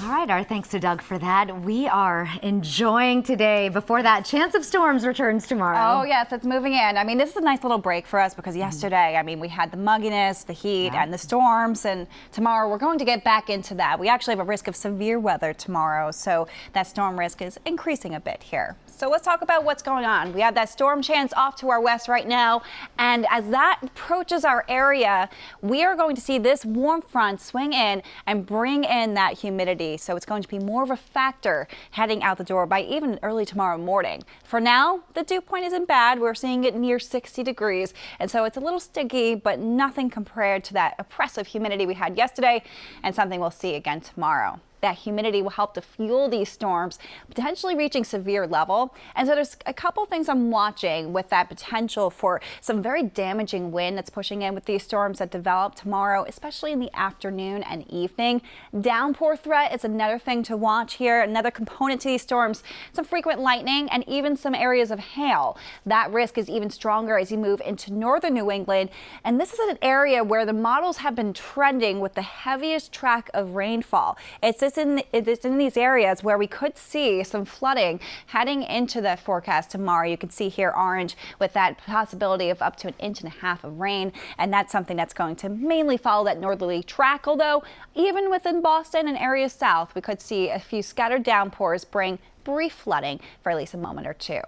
All right, our thanks to Doug for that. We are enjoying today before that chance of storms returns tomorrow. Oh, yes, it's moving in. I mean, this is a nice little break for us because yesterday, I mean, we had the mugginess, the heat, and the storms, and tomorrow we're going to get back into that. We actually have a risk of severe weather tomorrow, so that storm risk is increasing a bit here. So let's talk about what's going on. We have that storm chance off to our west right now, and as that approaches our area, we are going to see this warm front swing in and bring in that humidity. So it's going to be more of a factor heading out the door by even early tomorrow morning. For now, the dew point isn't bad. We're seeing it near 60 degrees, and so it's a little sticky, but nothing compared to that oppressive humidity we had yesterday and something we'll see again tomorrow. That humidity will help to fuel these storms, potentially reaching severe level. And so there's a couple things I'm watching with that potential for some very damaging wind that's pushing in with these storms that develop tomorrow, especially in the afternoon and evening. Downpour threat is another thing to watch here. Another component to these storms, some frequent lightning and even some areas of hail. That risk is even stronger as you move into northern New England. And this is an area where the models have been trending with the heaviest track of rainfall. It's in these areas where we could see some flooding heading into the forecast tomorrow. You can see here orange with that possibility of up to 1.5 inches of rain, and that's something that's going to mainly follow that northerly track, although even within Boston and areas south, we could see a few scattered downpours bring brief flooding for at least a moment or two.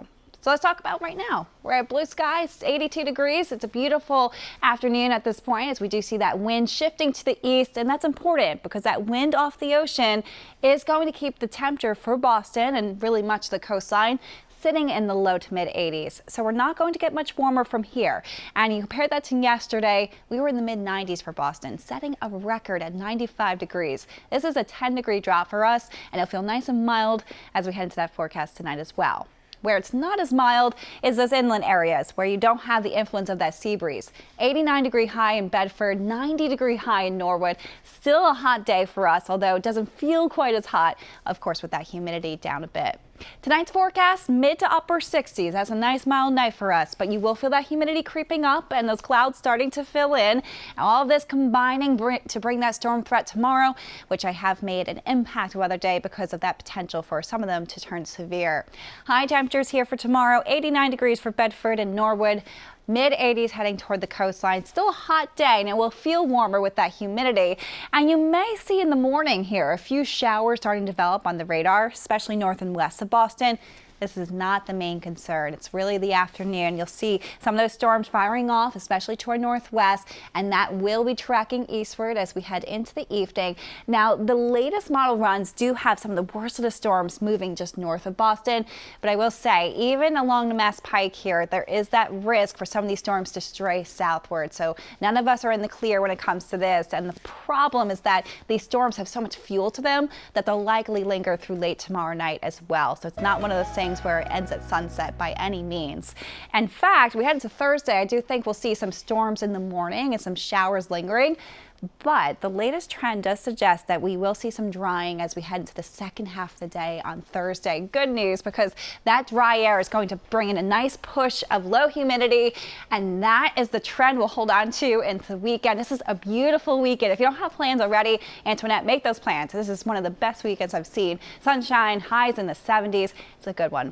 So let's talk about right now. We're at blue skies, 82 degrees. It's a beautiful afternoon at this point as we do see that wind shifting to the east, and that's important because that wind off the ocean is going to keep the temperature for Boston and really much the coastline sitting in the low to mid 80s. So we're not going to get much warmer from here. And you compare that to yesterday, we were in the mid 90s for Boston, setting a record at 95 degrees. This is a 10-degree drop for us, and it'll feel nice and mild as we head into that forecast tonight as well. Where it's not as mild is those inland areas where you don't have the influence of that sea breeze. 89-degree high in Bedford, 90-degree high in Norwood. Still a hot day for us, although it doesn't feel quite as hot, of course, with that humidity down a bit. Tonight's forecast, mid to upper 60s. That's a nice mild night for us, but you will feel that humidity creeping up and those clouds starting to fill in. All of this combining to bring that storm threat tomorrow, which I have made an impact weather day because of that potential for some of them to turn severe. High temperatures here for tomorrow, 89 degrees for Bedford and Norwood. Mid 80s heading toward the coastline. Still a hot day, and it will feel warmer with that humidity. And you may see in the morning here a few showers starting to develop on the radar, especially north and west of Boston. This is not the main concern. It's really the afternoon. You'll see some of those storms firing off, especially toward northwest, and that will be tracking eastward as we head into the evening. Now, the latest model runs do have some of the worst of the storms moving just north of Boston, but I will say, even along the Mass Pike here, there is that risk for some of these storms to stray southward. So none of us are in the clear when it comes to this, and the problem is that these storms have so much fuel to them that they'll likely linger through late tomorrow night as well. So it's not one of those things where it ends at sunset by any means. In fact, we head into Thursday. I do think we'll see some storms in the morning and some showers lingering. But the latest trend does suggest that we will see some drying as we head into the second half of the day on Thursday. Good news, because that dry air is going to bring in a nice push of low humidity, and that is the trend we'll hold on to into the weekend. This is a beautiful weekend. If you don't have plans already, Antoinette, make those plans. This is one of the best weekends I've seen. Sunshine, highs in the 70s. It's a good one.